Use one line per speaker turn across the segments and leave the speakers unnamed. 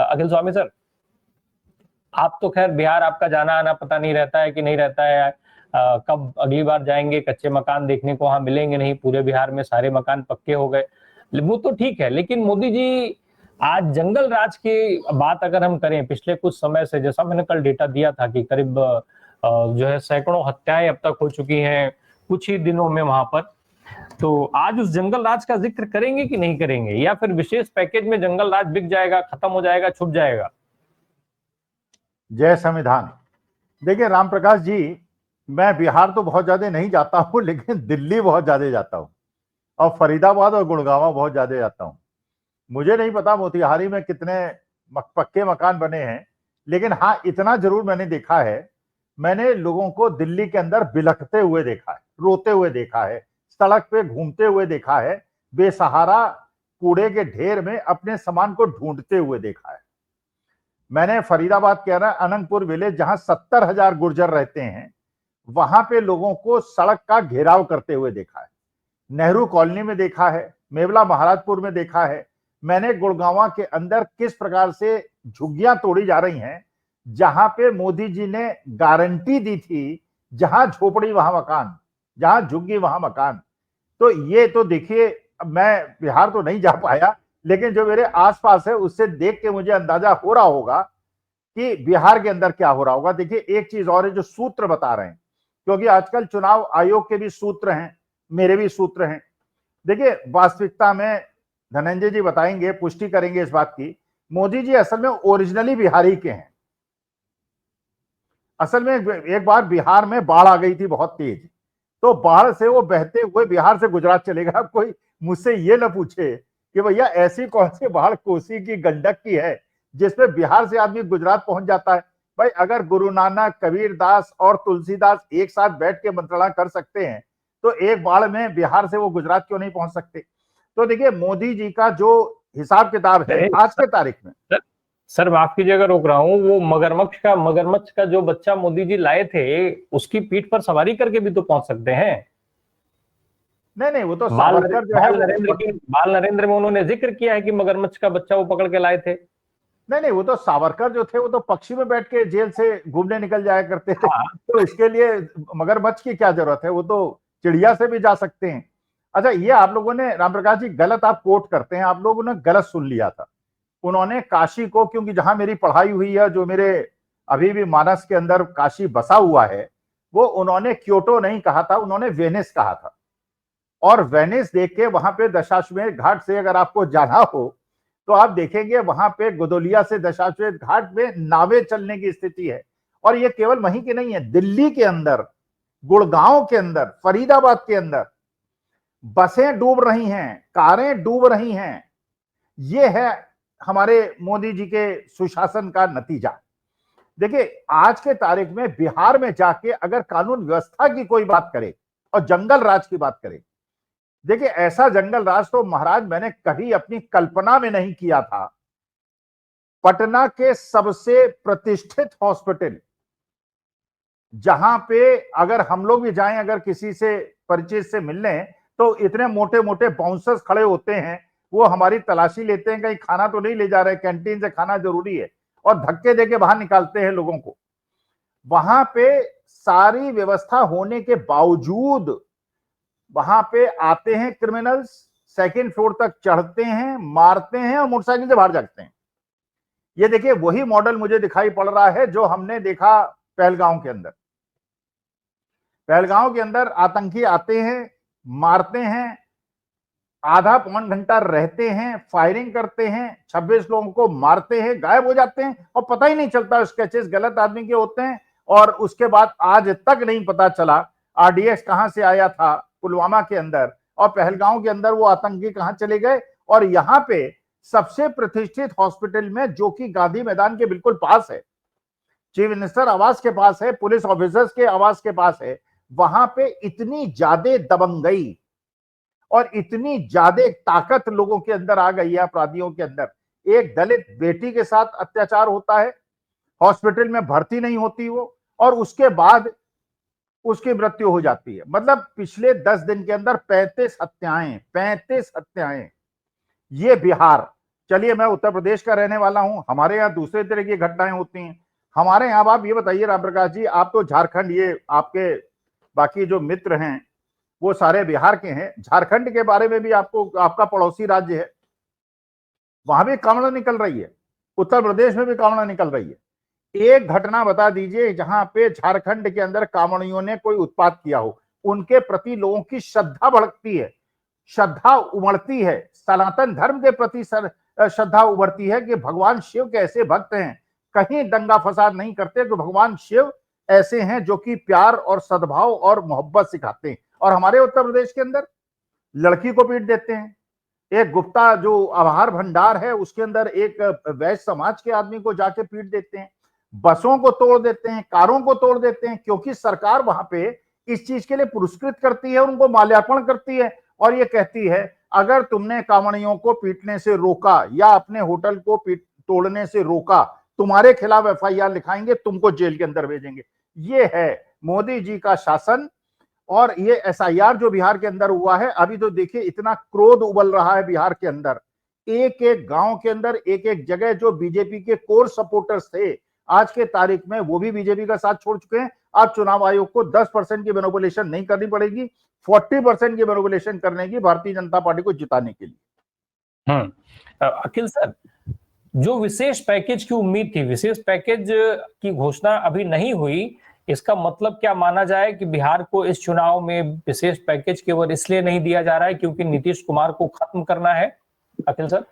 अखिल स्वामी sir, आप तो खैर बिहार आपका जाना आना पता नहीं रहता है कि नहीं रहता है, कब अगली बार जाएंगे, कच्चे मकान देखने को वहां मिलेंगे नहीं, पूरे बिहार में सारे मकान पक्के हो गए, वो तो ठीक है। लेकिन मोदी जी, आज जंगल राज की बात अगर हम करें, पिछले कुछ समय से, जैसा मैंने कल डेटा दिया था कि करीब जो है सैकड़ों हत्याएं अब तक हो चुकी हैं कुछ ही दिनों में वहां पर। तो आज उस जंगल राज का जिक्र करेंगे कि नहीं करेंगे, या फिर विशेष पैकेज में जंगल राज बिक जाएगा, खत्म हो जाएगा, छुप जाएगा?
जय संविधान। देखिए राम प्रकाश जी, मैं बिहार तो बहुत ज्यादा नहीं जाता हूं, लेकिन दिल्ली बहुत ज्यादा जाता हूं और फरीदाबाद और गुड़गांव बहुत ज्यादा जाता हूं। मुझे नहीं पता मोतिहारी में कितने पक्के मकान बने हैं, लेकिन हाँ इतना जरूर मैंने देखा है, मैंने लोगों को दिल्ली के अंदर बिलखते हुए देखा है, रोते हुए देखा है, सड़क पे घूमते हुए देखा है, बेसहारा कूड़े के ढेर में अपने सामान को ढूंढते हुए देखा है। मैंने फरीदाबाद के अंदर अनंतपुर विलेज, जहां 70,000 गुर्जर रहते हैं, वहां पे लोगों को सड़क का घेराव करते हुए देखा है। नेहरू कॉलोनी में देखा है, मेवला महाराजपुर में देखा है। मैंने गुड़गांव के अंदर किस प्रकार से झुग्गियां तोड़ी जा रही हैं, जहां पे मोदी जी ने गारंटी दी थी, जहां झोपड़ी वहां मकान, जहां झुग्गी वहां मकान। तो ये तो देखिए, मैं बिहार तो नहीं जा पाया, लेकिन जो मेरे आसपास है उससे देख के मुझे अंदाजा हो रहा होगा कि बिहार के अंदर क्या हो रहा होगा। देखिए एक चीज और है जो सूत्र बता रहे हैं, क्योंकि आजकल चुनाव आयोग के भी सूत्र हैं, मेरे भी सूत्र हैं। देखिए वास्तविकता में धनंजय जी बताएंगे, पुष्टि करेंगे इस बात की, मोदी जी असल में ओरिजिनली बिहारी के हैं। असल में एक बार बिहार में बाढ़ आ गई थी बहुत तेज, तो बाढ़ से वो बहते हुए बिहार से गुजरात चले गए। अब कोई मुझसे ये ना पूछे कि भैया ऐसी कौन सी बाढ़ कोसी की, गंडक की है जिसमें बिहार से आदमी गुजरात पहुंच जाता है। भाई अगर गुरु नानक, कबीरदास और तुलसीदास एक साथ बैठ के मंत्रणा कर सकते हैं, तो एक बाढ़ में बिहार से वो गुजरात क्यों नहीं पहुंच सकते? तो देखिए मोदी जी का जो हिसाब किताब है आज के तारीख में।
सर माफ कीजिएगा, रोक रहा हूँ, वो मगरमच्छ का जो बच्चा मोदी जी लाए थे, उसकी पीठ पर सवारी करके भी तो पहुंच सकते हैं।
नहीं, वो तो सावरकर जो है
बाल नरेंद्र में उन्होंने जिक्र किया है कि मगरमच्छ का बच्चा वो पकड़ के लाए थे।
नहीं, वो तो सावरकर जो थे वो तो पक्षी में बैठ के जेल से घूमने निकल जाया करते थे। हाँ। तो इसके लिए मगरमच्छ की क्या जरूरत है, वो तो चिड़िया से भी जा सकते हैं। अच्छा, ये आप लोगों ने, राम प्रकाश जी, गलत आप कोट करते हैं, आप लोगों ने गलत सुन लिया था। उन्होंने काशी को, क्योंकि जहां मेरी पढ़ाई हुई है, जो मेरे अभी भी मानस के अंदर काशी बसा हुआ है, वो उन्होंने क्योटो नहीं कहा था, उन्होंने वेनिस कहा था। और वेनिस देख के वहां पे दशाश्वमेध घाट से अगर आपको जाना हो तो आप देखेंगे वहां पे गोदोलिया से दशाश्वमेध घाट में नावें चलने की स्थिति है। और ये केवल वहीं की नहीं है, दिल्ली के अंदर, गुड़गांव के अंदर, फरीदाबाद के अंदर बसें डूब रही हैं, कारें डूब रही हैं। ये है हमारे मोदी जी के सुशासन का नतीजा। देखिए आज के तारीख में बिहार में जाके अगर कानून व्यवस्था की कोई बात करे और जंगल राज की बात करे, देखिए ऐसा जंगल राज तो महाराज मैंने कभी अपनी कल्पना में नहीं किया था। पटना के सबसे प्रतिष्ठित हॉस्पिटल, जहां पे अगर हम लोग भी जाएं, अगर किसी से परिचित से मिलने, तो इतने मोटे मोटे बाउंसर्स खड़े होते हैं, वो हमारी तलाशी लेते हैं, कहीं खाना तो नहीं ले जा रहे, कैंटीन से खाना जरूरी है, और धक्के देके बाहर निकालते हैं लोगों को। वहां पे सारी व्यवस्था होने के बावजूद वहां पे आते हैं क्रिमिनल्स, सेकंड फ्लोर तक चढ़ते हैं, मारते हैं और मोटरसाइकिल से बाहर जाते हैं। ये देखिए वही मॉडल मुझे दिखाई पड़ रहा है जो हमने देखा पहलगांव के अंदर। पहलगांव के अंदर आतंकी आते हैं, मारते हैं, आधा पौन घंटा रहते हैं, फायरिंग करते हैं, 26 लोगों को मारते हैं, गायब हो जाते हैं और पता ही नहीं चलता स्केचेस गलत आदमी के होते हैं। और उसके बाद आज तक नहीं पता चला आरडीएक्स कहां से आया था पुलवामा के अंदर, और पहलगांव के अंदर वो आतंकी कहां चले गए। और यहां पे सबसे प्रतिष्ठित हॉस्पिटल में, जो कि गांधी मैदान के बिल्कुल पास है, चीफ मिनिस्टर आवास के पास है, पुलिस ऑफिसर्स के आवास के पास है, वहां पे इतनी ज्यादा दबंगई और इतनी ज्यादा ताकत लोगों के अंदर आ गई है, अपराधियों के अंदर। एक दलित बेटी के साथ अत्याचार होता है, हॉस्पिटल में भर्ती नहीं होती वो, और उसके बाद उसकी मृत्यु हो जाती है। मतलब पिछले 10 दिन के अंदर 35 हत्याएं। ये बिहार, चलिए मैं उत्तर प्रदेश का रहने वाला हूं, हमारे यहाँ दूसरे तरह की घटनाएं होती हैं। हमारे यहाँ, आप ये बताइए राम प्रकाश जी, आप तो झारखंड, ये आपके बाकी जो मित्र हैं वो सारे बिहार के हैं, झारखंड के बारे में भी आपको, आपका पड़ोसी राज्य है, वहां भी कावड़ निकल रही है, उत्तर प्रदेश में भी कावड़ निकल रही है। एक घटना बता दीजिए जहां पे झारखंड के अंदर कांवड़ियों ने कोई उत्पात किया हो, उनके प्रति लोगों की श्रद्धा भड़कती है, श्रद्धा उमड़ती है, सनातन धर्म के प्रति श्रद्धा उभरती है कि भगवान शिव के ऐसे भक्त हैं, कहीं दंगा फसाद नहीं करते, तो भगवान शिव ऐसे हैं जो कि प्यार और सद्भाव और मोहब्बत सिखाते हैं। और हमारे उत्तर प्रदेश के अंदर लड़की को पीट देते हैं, एक गुप्ता जो आहार भंडार है उसके अंदर एक वैश्य समाज के आदमी को जाके पीट देते हैं, बसों को तोड़ देते हैं, कारों को तोड़ देते हैं, क्योंकि सरकार वहां पे इस चीज के लिए पुरस्कृत करती है, उनको माल्यार्पण करती है और ये कहती है अगर तुमने कांवड़ियों को पीटने से रोका या अपने होटल को तोड़ने से रोका, तुम्हारे खिलाफ एफआईआर लिखाएंगे, तुमको जेल के अंदर भेजेंगे। ये है मोदी जी का शासन। और ये एसआईआर जो बिहार के अंदर हुआ है, अभी तो देखिए इतना क्रोध उबल रहा है बिहार के अंदर, एक एक गांव के अंदर, एक एक जगह जो बीजेपी के कोर सपोर्टर्स थे, आज के तारीख में वो भी बीजेपी का साथ छोड़ चुके हैं। अब चुनाव आयोग को 10% की मैनिपुलेशन नहीं करनी पड़ेगी, 40% की मैनिपुलेशन करने की भारतीय जनता पार्टी को जिताने के लिए।
अखिल सर, जो विशेष पैकेज की उम्मीद थी, विशेष पैकेज की घोषणा अभी नहीं हुई, इसका मतलब क्या माना जाए कि बिहार को इस चुनाव में विशेष पैकेज केवल इसलिए नहीं दिया जा रहा है क्योंकि नीतीश कुमार को खत्म करना है? अखिल सर,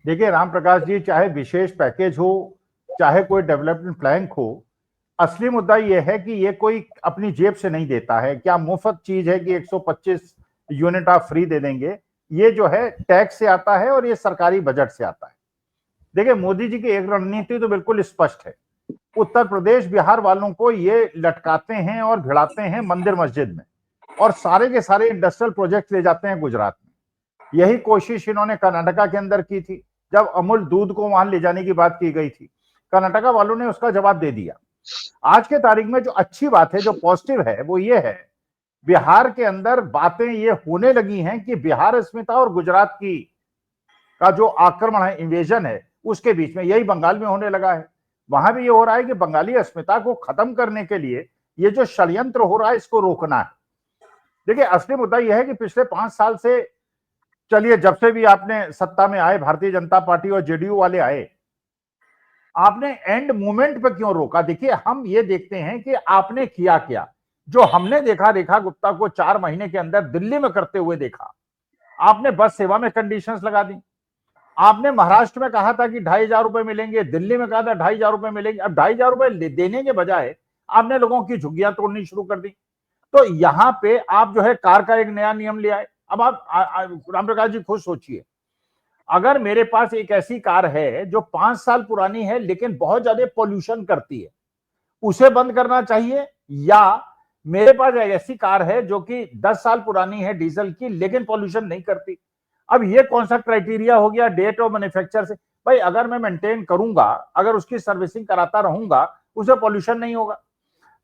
देखिए राम प्रकाश जी, चाहे विशेष पैकेज हो, चाहे कोई डेवलपमेंट प्लान हो, असली मुद्दा यह है कि ये कोई अपनी जेब से नहीं देता है। क्या मुफ्त चीज है कि 125 यूनिट आप फ्री दे देंगे? ये जो है टैक्स से आता है और ये सरकारी बजट से आता है। देखिए मोदी जी की एक रणनीति तो बिल्कुल स्पष्ट है, उत्तर प्रदेश बिहार वालों को ये लटकाते हैं और भिड़ाते हैं मंदिर मस्जिद में, और सारे के सारे इंडस्ट्रियल प्रोजेक्ट ले जाते हैं गुजरात में। यही कोशिश इन्होंने कर्नाटका के अंदर की थी, जब अमूल दूध को वहां ले जाने की बात की गई थी, कर्नाटका वालों ने उसका जवाब दे दिया। आज के तारीख में जो अच्छी बात है, जो पॉजिटिव है, वो ये है बिहार के अंदर बातें ये होने लगी हैं कि बिहार अस्मिता और गुजरात की का जो आक्रमण है, इन्वेजन है, उसके बीच में यही बंगाल में होने लगा है। वहां भी ये हो रहा है कि बंगाली अस्मिता को खत्म करने के लिए ये जो षड्यंत्र हो रहा है, इसको रोकना है। देखिए असली मुद्दा यह है कि पिछले 5 साल से, चलिए जब से भी आपने सत्ता में आए, भारतीय जनता पार्टी और जेडीयू वाले आए, आपने एंड मूवमेंट पर क्यों रोका? देखिए हम ये देखते हैं कि आपने किया क्या। जो हमने देखा, रेखा गुप्ता को 4 महीने के अंदर दिल्ली में करते हुए देखा, आपने बस सेवा में कंडीशंस लगा दी। आपने महाराष्ट्र में कहा था कि 2,500 रुपए मिलेंगे, दिल्ली में कहा था 2,500 रुपए मिलेंगे। अब 2,500 रुपए देने के बजाय आपने लोगों की झुग्गियां तोड़नी शुरू कर दी। तो यहां पे आप जो है कार का एक नया नियम ले आए। अब आप राम प्रकाश जी खुद सोचिए, अगर मेरे पास एक ऐसी कार है जो 5 साल पुरानी है लेकिन बहुत ज्यादा पॉल्यूशन करती है, उसे बंद करना चाहिए, या मेरे पास एक ऐसी कार है जो कि 10 साल पुरानी है डीजल की लेकिन पॉल्यूशन नहीं करती? अब ये कौन सा क्राइटेरिया हो गया डेट ऑफ मैन्युफैक्चर से? भाई अगर मैं मेंटेन करूंगा, अगर उसकी सर्विसिंग कराता रहूंगा, उसे पॉल्यूशन नहीं होगा।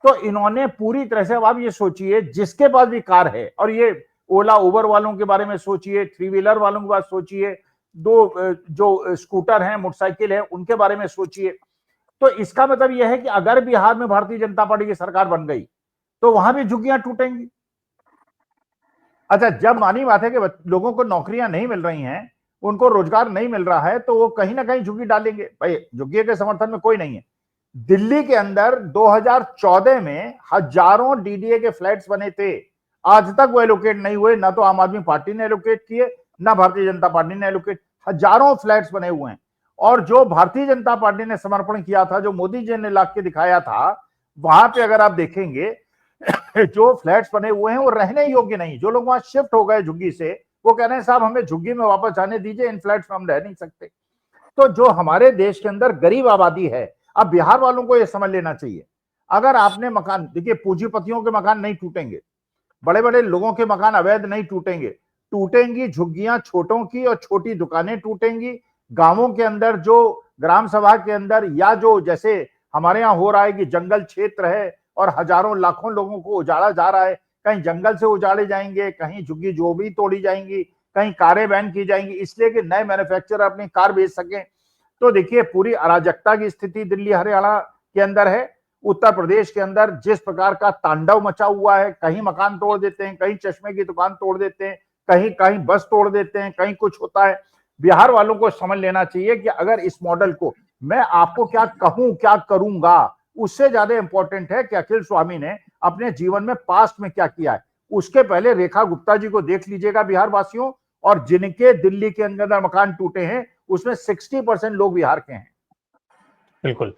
तो इन्होंने पूरी तरह से, अब आप ये सोचिए जिसके पास भी कार है, और ये ओला उबर वालों के बारे में सोचिए, 3 व्हीलर वालों के बारे में सोचिए, जो स्कूटर हैं, मोटरसाइकिल है, उनके बारे में सोचिए। तो इसका मतलब यह है कि अगर बिहार में भारतीय जनता पार्टी की सरकार बन गई तो वहां भी झुग्गियां टूटेंगी। अच्छा, जब मानी बात है कि लोगों को नौकरियां नहीं मिल रही हैं, उनको रोजगार नहीं मिल रहा है, तो वो कहीं ना कहीं झुग्गी डालेंगे। भाई झुग्गी के समर्थन में कोई नहीं है। दिल्ली के अंदर 2014 में हजारों डीडीए के फ्लैट्स बने थे, आज तक वो एलोकेट नहीं हुए। ना तो आम आदमी पार्टी ने एलोकेट किए, ना भारतीय जनता पार्टी ने एलोकेट। हजारों फ्लैट्स बने हुए हैं, और जो भारतीय जनता पार्टी ने समर्पण किया था, जो मोदी जी ने ला के दिखाया था, वहां पे अगर आप देखेंगे जो फ्लैट्स बने हुए हैं वो रहने योग्य नहीं। जो लोग वहां शिफ्ट हो गए झुग्गी से, वो कह रहे हैं साहब हमें झुग्गी में वापस जाने दीजिए, इन फ्लैट्स में हम रह नहीं सकते। तो जो हमारे देश के अंदर गरीब आबादी है, अब बिहार वालों को यह समझ लेना चाहिए, अगर आपने मकान, देखिए पूंजीपतियों के मकान नहीं टूटेंगे, बड़े बड़े लोगों के मकान अवैध नहीं टूटेंगे, टूटेंगी झुग्गियां छोटों की, और छोटी दुकानें टूटेंगी। गांवों के अंदर जो ग्राम सभा के अंदर, या जो जैसे हमारे यहाँ हो रहा है कि जंगल क्षेत्र है और हजारों लाखों लोगों को उजाड़ा जा रहा है, कहीं जंगल से उजाड़े जाएंगे, कहीं झुग्गी झोपड़ी तोड़ी जाएंगी, कहीं कारें बैन की जाएंगी, इसलिए कि नए मैन्युफैक्चरर अपनी कार बेच सकें। तो देखिए पूरी अराजकता की स्थिति दिल्ली हरियाणा के अंदर है। उत्तर प्रदेश के अंदर जिस प्रकार का तांडव मचा हुआ है, कहीं मकान तोड़ देते हैं, कहीं चश्मे की दुकान तोड़ देते हैं, कहीं कहीं बस तोड़ देते हैं, कहीं कुछ होता है। बिहार वालों को समझ लेना चाहिए कि अगर इस मॉडल को, मैं आपको क्या कहूं क्या करूंगा, उससे ज्यादा इंपॉर्टेंट है कि अखिल स्वामी ने अपने जीवन में पास्ट में क्या किया है। उसके पहले रेखा गुप्ता जी को देख लीजिएगा बिहार वासियों, और जिनके दिल्ली के अंदर मकान टूटे हैं उसमें 60% लोग बिहार के हैं।
बिल्कुल।